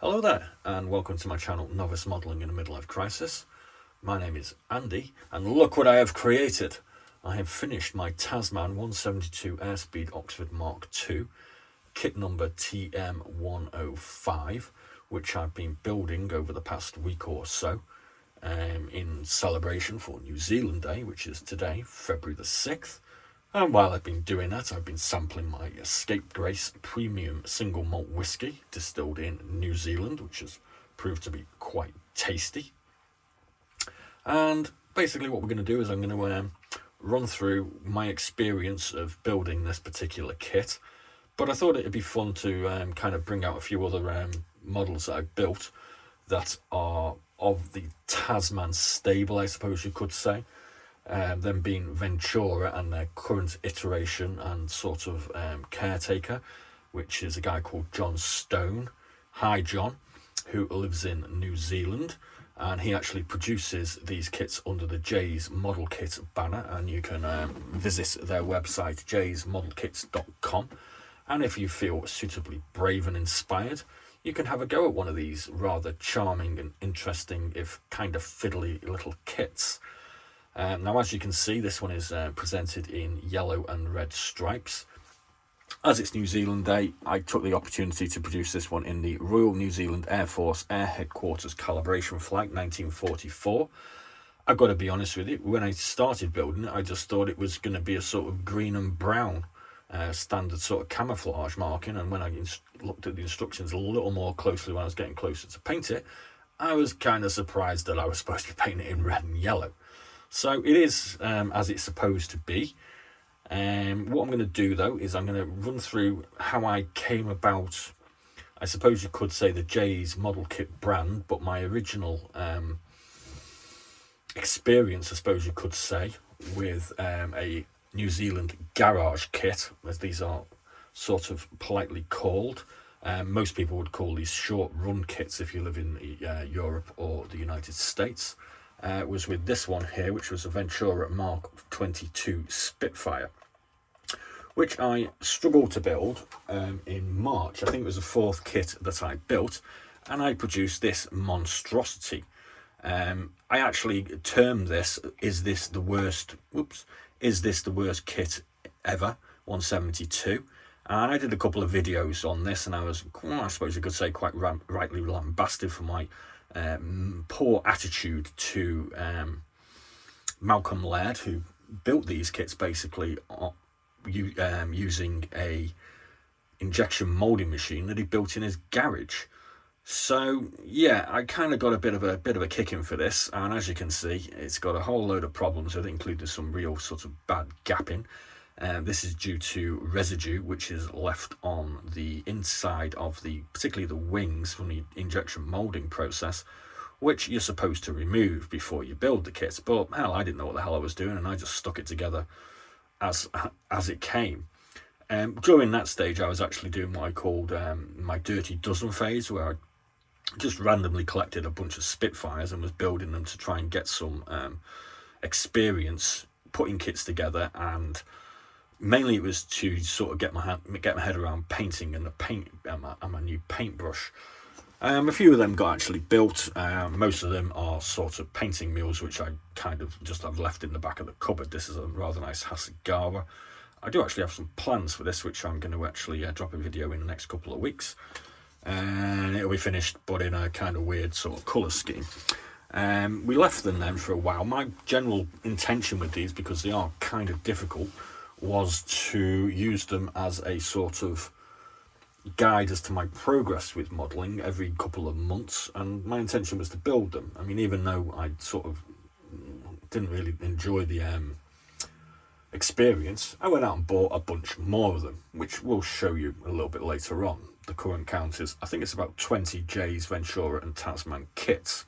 Hello there, and welcome to my channel Novice Modelling in a Midlife Crisis. My name is Andy, and look what I have created. I have finished my Tasman 172 Airspeed Oxford Mark II, kit number TM105, which I've been building over the past week or so in celebration for New Zealand Day, which is today, February the 6th. And while I've been doing that, I've been sampling my Escape Grace Premium Single Malt Whiskey, distilled in New Zealand, which has proved to be quite tasty. And basically what we're going to do is I'm going to run through my experience of building this particular kit. But I thought it'd be fun to kind of bring out a few other models that I've built that are of the Tasman stable, I suppose you could say. Them being VENTURA and their current iteration and sort of caretaker, which is a guy called John Stone. Hi John, who lives in New Zealand, and he actually produces these kits under the Jay's Model Kit banner, and you can visit their website jaysmodelkits.com, and if you feel suitably brave and inspired, you can have a go at one of these rather charming and interesting, if kind of fiddly little kits. Now, as you can see, this one is presented in yellow and red stripes. As it's New Zealand Day, I took the opportunity to produce this one in the Royal New Zealand Air Force Air Headquarters calibration flag, 1944. I've got to be honest with you, when I started building it, I just thought it was going to be a sort of green and brown standard sort of camouflage marking, and when I looked at the instructions a little more closely when I was getting closer to paint it, I was kind of surprised that I was supposed to be painting it in red and yellow. So it is as it's supposed to be. What I'm going to do though is I'm going to run through how I came about, I suppose you could say, the Jay's Model Kit brand, but my original experience, I suppose you could say, with a New Zealand garage kit, as these are sort of politely called. Most people would call these short run kits if you live in Europe or the United States. Was with this one here, which was a VENTURA Mark 22 Spitfire, which I struggled to build in March. I think it was the fourth kit that I built, and I produced this monstrosity. I actually termed this, is this the worst kit ever, 172? And I did a couple of videos on this, and I was, I suppose you could say, quite rightly lambasted for my poor attitude to Malcolm Laird, who built these kits basically using a injection molding machine that he built in his garage. So yeah, I kind of got a bit of a kick in for this, and as you can see, it's got a whole load of problems with it, including some real sort of bad gapping. This is due to residue which is left on the inside of particularly the wings from the injection molding process, which you're supposed to remove before you build the kit. But hell, I didn't know what the hell I was doing, and I just stuck it together as it came. During that stage, I was actually doing what I called my dirty dozen phase, where I just randomly collected a bunch of Spitfires and was building them to try and get some experience putting kits together, and mainly it was to sort of get my head around painting and my new paintbrush. A few of them got actually built. Most of them are sort of painting mules, which I kind of just have left in the back of the cupboard. This is a rather nice Hasegawa. I do actually have some plans for this, which I'm going to actually drop a video in the next couple of weeks, and it'll be finished, but in a kind of weird sort of colour scheme. We left them then for a while. My general intention with these, because they are kind of difficult, was to use them as a sort of guide as to my progress with modelling every couple of months, and my intention was to build them. I mean, even though I sort of didn't really enjoy the experience, I went out and bought a bunch more of them, which we'll show you a little bit later on. The current count is, I think it's about 20 Jay's, VENTURA and Tasman kits.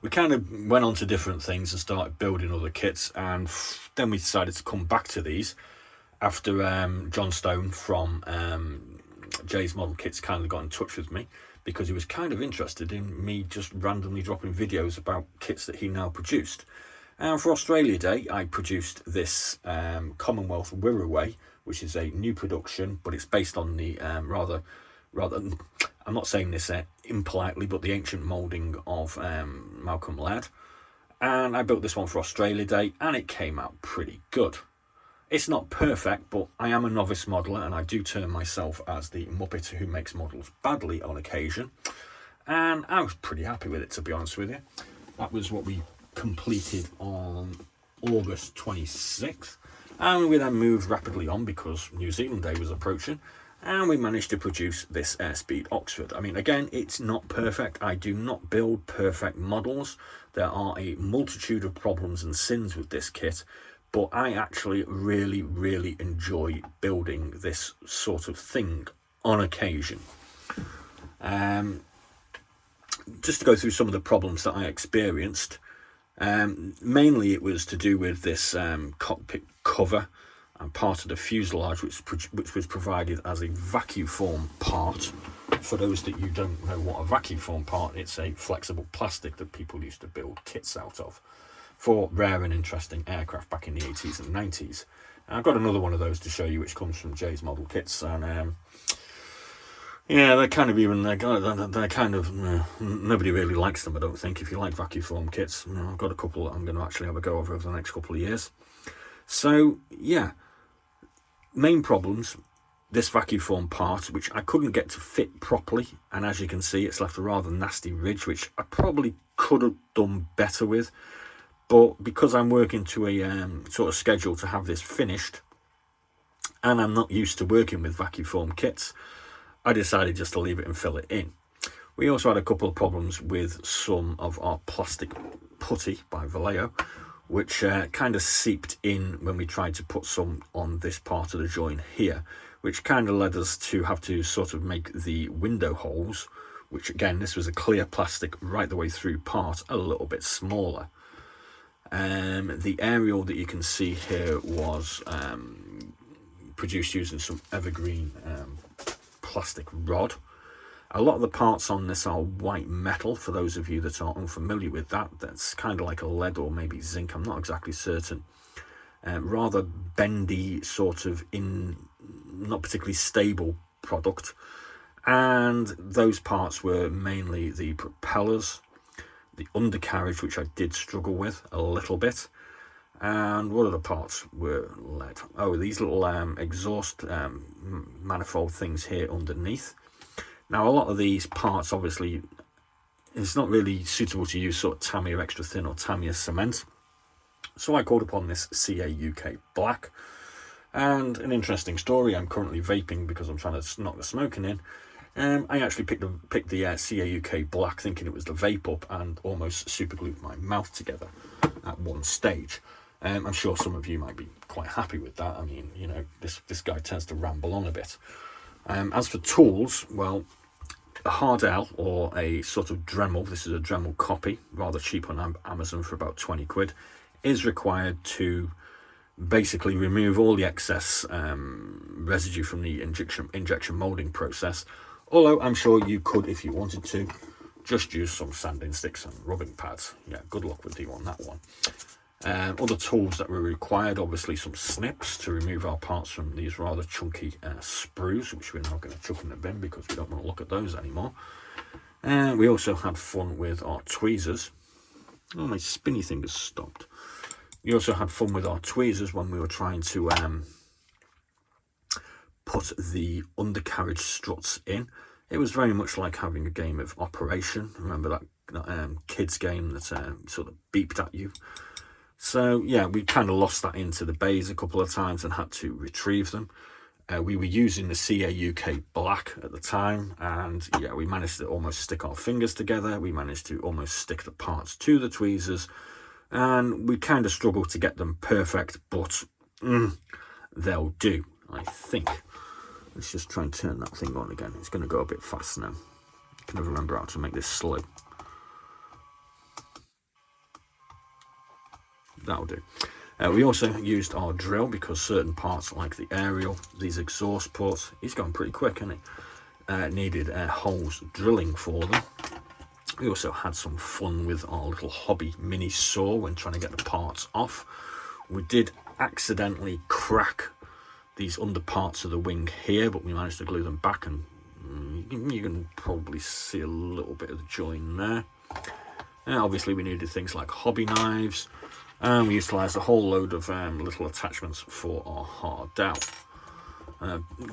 We kind of went on to different things and started building other kits, and then we decided to come back to these after John Stone from Jay's Model Kits kind of got in touch with me, because he was kind of interested in me just randomly dropping videos about kits that he now produced. And for Australia Day, I produced this Commonwealth Wirraway, which is a new production, but it's based on the rather I'm not saying this impolitely, but the ancient moulding of Malcolm Laird. And I built this one for Australia Day, and it came out pretty good. It's not perfect, but I am a novice modeller, and I do term myself as the Muppet who makes models badly on occasion. And I was pretty happy with it, to be honest with you. That was what we completed on August 26th. And we then moved rapidly on because New Zealand Day was approaching. And we managed to produce this Airspeed Oxford. I mean, again, it's not perfect. I do not build perfect models. There are a multitude of problems and sins with this kit, but I actually really, really enjoy building this sort of thing on occasion. Just to go through some of the problems that I experienced, mainly it was to do with this cockpit cover and part of the fuselage, which was provided as a vacuum form part. For those that you don't know what a vacuum form part, it's a flexible plastic that people used to build kits out of for rare and interesting aircraft back in the 80s and 90s. And I've got another one of those to show you, which comes from Jay's Model Kits, and yeah, they're kind of nobody really likes them, I don't think. If you like vacuum form kits, I've got a couple that I'm going to actually have a go over the next couple of years. So yeah, main problems, this vacuum form part, which I couldn't get to fit properly, and as you can see, it's left a rather nasty ridge, which I probably could have done better with, but because I'm working to a sort of schedule to have this finished, and I'm not used to working with vacuum form kits, I decided just to leave it and fill it in. We also had a couple of problems with some of our plastic putty by Vallejo, which kind of seeped in when we tried to put some on this part of the join here, which kind of led us to have to sort of make the window holes, which again, this was a clear plastic right the way through part, a little bit smaller. The aerial that you can see here was produced using some evergreen plastic rod. A lot of the parts on this are white metal. For those of you that are unfamiliar with that, that's kind of like a lead or maybe zinc, I'm not exactly certain. Rather bendy, sort of not particularly stable product. And those parts were mainly the propellers, the undercarriage, which I did struggle with a little bit. And what other parts were lead? Oh, these little exhaust manifold things here underneath. Now, a lot of these parts, obviously, it's not really suitable to use sort of Tamiya extra thin or Tamiya cement. So I called upon this CA UK Black. And an interesting story, I'm currently vaping because I'm trying to knock the smoking in. I actually picked the CA UK Black thinking it was the vape up and almost super glued my mouth together at one stage. I'm sure some of you might be quite happy with that. I mean, you know, this guy tends to ramble on a bit. As for tools, well, a hard L or a sort of Dremel, this is a Dremel copy, rather cheap on Amazon for about 20 quid, is required to basically remove all the excess residue from the injection molding process. Although I'm sure you could, if you wanted to, just use some sanding sticks and rubbing pads. Yeah, good luck with you on that one. Other tools that were required, obviously some snips to remove our parts from these rather chunky sprues, which we're now going to chuck in the bin because we don't want to look at those anymore. We also had fun with our tweezers. Oh, my spinny thing has stopped. We also had fun with our tweezers when we were trying to put the undercarriage struts in. It was very much like having a game of Operation. Remember that kids game that sort of beeped at you? So yeah, we kind of lost that into the bays a couple of times and had to retrieve them. We were using the CA UK Black at the time, and yeah, we managed to almost stick our fingers together. We managed to almost stick the parts to the tweezers, and we kind of struggled to get them perfect, but they'll do, I think. Let's just try and turn that thing on again. It's going to go a bit fast now. I can never remember how to make this slow. That'll do. We also used our drill because certain parts like the aerial, these exhaust ports, he's gone pretty quick, hasn't it? Needed holes drilling for them. We also had some fun with our little hobby mini saw when trying to get the parts off. We did accidentally crack these under parts of the wing here, but we managed to glue them back, and You can probably see a little bit of the join there. Obviously we needed things like hobby knives, and we utilised a whole load of little attachments for our hard dowel.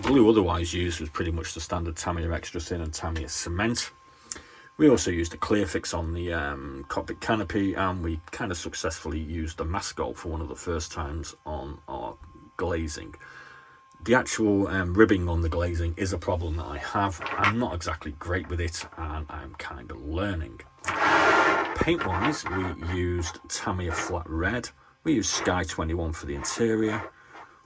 Glue otherwise used was pretty much the standard Tamiya extra thin and Tamiya cement. We also used a clear fix on the cockpit canopy, and we kind of successfully used the Mascol for one of the first times on our glazing. The actual ribbing on the glazing is a problem that I have. I'm not exactly great with it, and I'm kind of learning. Paint wise, we used Tamiya flat red, we used Sky 21 for the interior,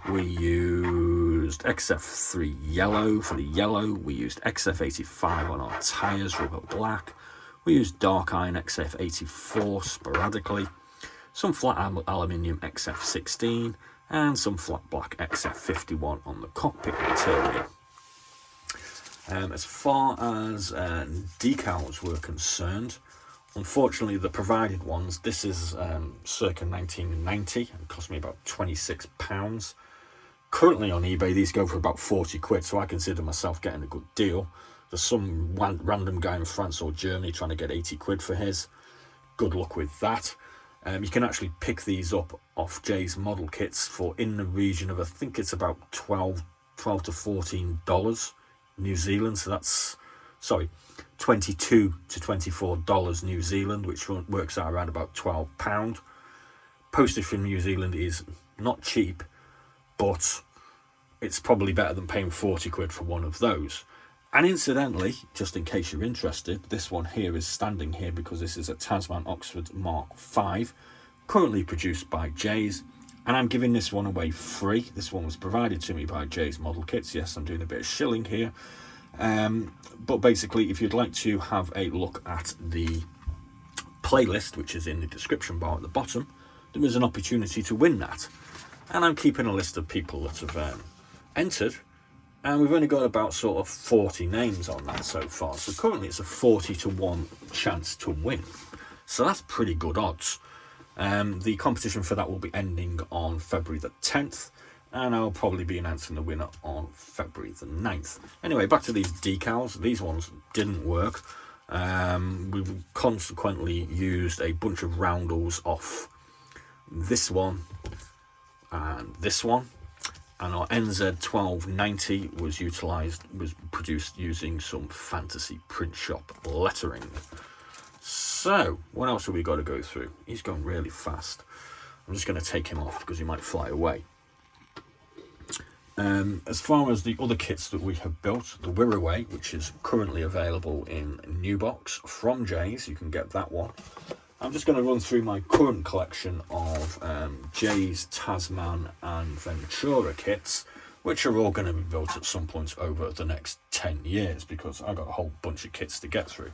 we used XF3 yellow for the yellow, we used XF85 on our tyres, rubber black, we used dark iron XF84 sporadically, some flat aluminium XF16, and some flat black XF51 on the cockpit interior. As far as decals were concerned, unfortunately the provided ones, this is circa 1990 and cost me about £26. Currently on eBay these go for about 40 quid, so I consider myself getting a good deal. There's some random guy in France or Germany trying to get 80 quid for his. Good luck with that. You can actually pick these up off Jay's model kits for in the region of, I think it's about $12 to $14 New Zealand, so that's, sorry, $22 to $24 New Zealand, which works out around about £12. Postage from New Zealand is not cheap, but it's probably better than paying 40 quid for one of those. And incidentally, just in case you're interested, this one here is standing here because this is a Tasman Oxford Mark V, currently produced by Jay's, and I'm giving this one away free. This one was provided to me by Jay's Model Kits. Yes, I'm doing a bit of shilling here. But basically, if you'd like to have a look at the playlist, which is in the description bar at the bottom, there is an opportunity to win that. And I'm keeping a list of people that have entered, and we've only got about sort of 40 names on that so far. So currently it's a 40 to 1 chance to win. So that's pretty good odds. The competition for that will be ending on February the 10th, and I'll probably be announcing the winner on February the 9th. Anyway, back to these decals. These ones didn't work. We consequently used a bunch of roundels off this one and this one. And our NZ1290 was produced using some fantasy print shop lettering. So, what else have we got to go through? He's going really fast. I'm just going to take him off because he might fly away. As far as the other kits that we have built, the Wirraway, which is currently available in New Box from Jay's, you can get that one. I'm just going to run through my current collection of Jay's, Tasman and Ventura kits, which are all going to be built at some point over the next 10 years because I've got a whole bunch of kits to get through.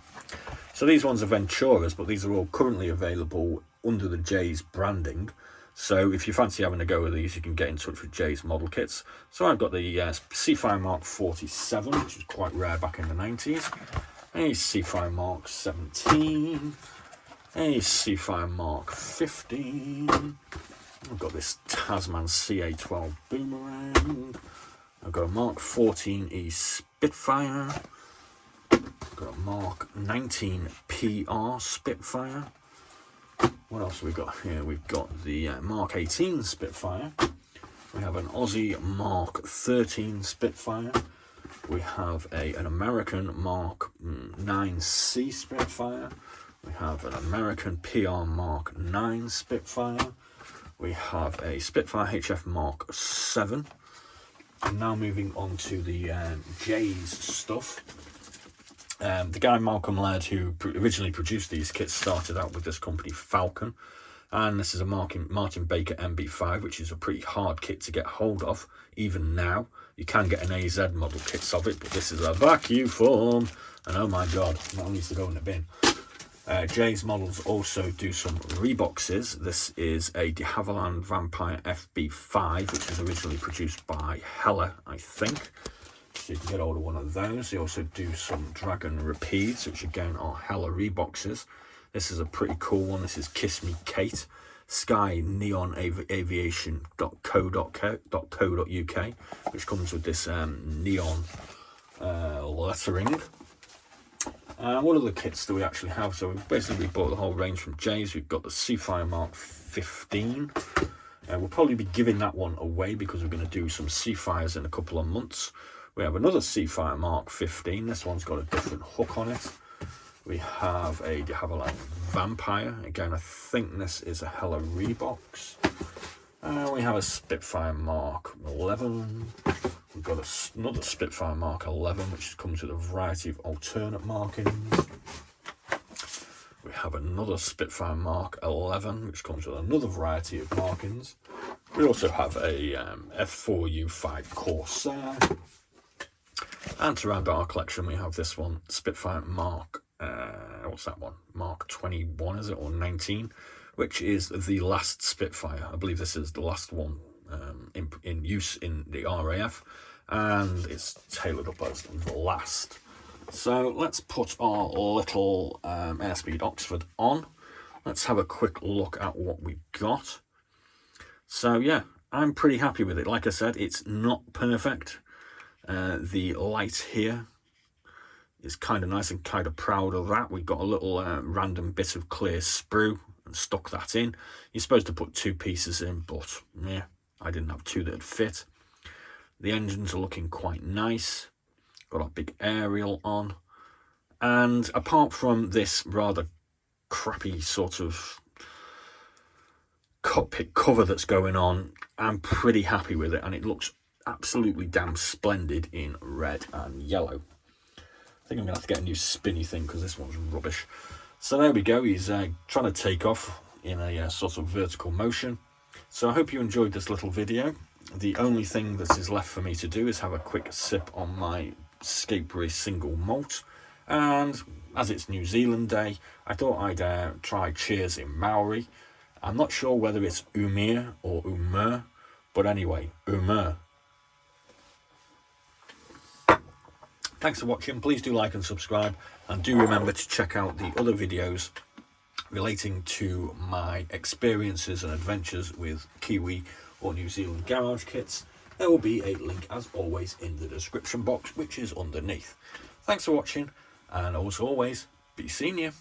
So these ones are Venturas, but these are all currently available under the Jay's branding. So if you fancy having a go with these, you can get in touch with Jay's Model Kits. So I've got the Seafire Mark 47, which was quite rare back in the 90s. A Seafire Mark 17. A Seafire Mark 15. I've got this Tasman CA12 Boomerang. I've got a Mark 14E Spitfire. I've got a Mark 19 PR Spitfire. What else have we got here? We've got the Mark 18 Spitfire. We have an Aussie Mark 13 Spitfire. We have an American Mark 9C Spitfire. We have an American PR Mark 9 Spitfire. We have a Spitfire HF Mark 7. And now moving on to the Jay's stuff. The guy Malcolm Laird, who originally produced these kits, started out with this company Falcon. And this is a Martin Baker MB5, which is a pretty hard kit to get hold of, even now. You can get an AZ model kits of it, but this is a vacuum form. And oh my god, that one needs to go in the bin. Jay's models also do some reboxes. This is a de Havilland Vampire FB5, which was originally produced by Hella, I think. So you can get hold of one of those. They also do some Dragon Rapides, which again are Hella reboxes. This is a pretty cool one. This is Kiss Me Kate, Sky Neon Aviation.co.uk, which comes with this neon lettering. What other kits do we actually have? So we bought the whole range from Jay's. We've got the Seafire Mark 15. We'll probably be giving that one away because we're going to do some Seafires in a couple of months. We have another Seafire Mark 15. This one's got a different hook on it. We have a de Havilland Vampire. Again, I think this is a Hella Reeboks. We have a Spitfire Mark 11. We've got another Spitfire Mark 11, which comes with a variety of alternate markings. We have another Spitfire Mark 11, which comes with another variety of markings. We also have a F4U5 Corsair. And to round out our collection, we have this one, Spitfire Mark, what's that one? Mark 21, is it, or 19, which is the last Spitfire. I believe this is the last one in use in the RAF, and it's tailored up as the last. So let's put our little Airspeed Oxford on. Let's have a quick look at what we got. So yeah, I'm pretty happy with it. Like I said, it's not perfect. The light here is kind of nice and kind of proud of that. We've got a little random bit of clear sprue and stuck that in. You're supposed to put 2 pieces in, but yeah, I didn't have 2 that'd fit. The engines are looking quite nice. Got our big aerial on. And apart from this rather crappy sort of cockpit cover that's going on, I'm pretty happy with it, and it looks absolutely damn splendid in red and yellow. I think I'm going to have to get a new spinny thing because this one's rubbish. So there we go. He's trying to take off in a sort of vertical motion. So I hope you enjoyed this little video. The only thing that is left for me to do is have a quick sip on my Scapery single malt. And as it's New Zealand Day, I thought I'd try cheers in Maori. I'm not sure whether it's umir or umur, but anyway, umur. Thanks for watching. Please do like and subscribe, and do remember to check out the other videos relating to my experiences and adventures with Kiwi or New Zealand garage kits. There will be a link, as always, in the description box, which is underneath. Thanks for watching, and as always, be seeing you.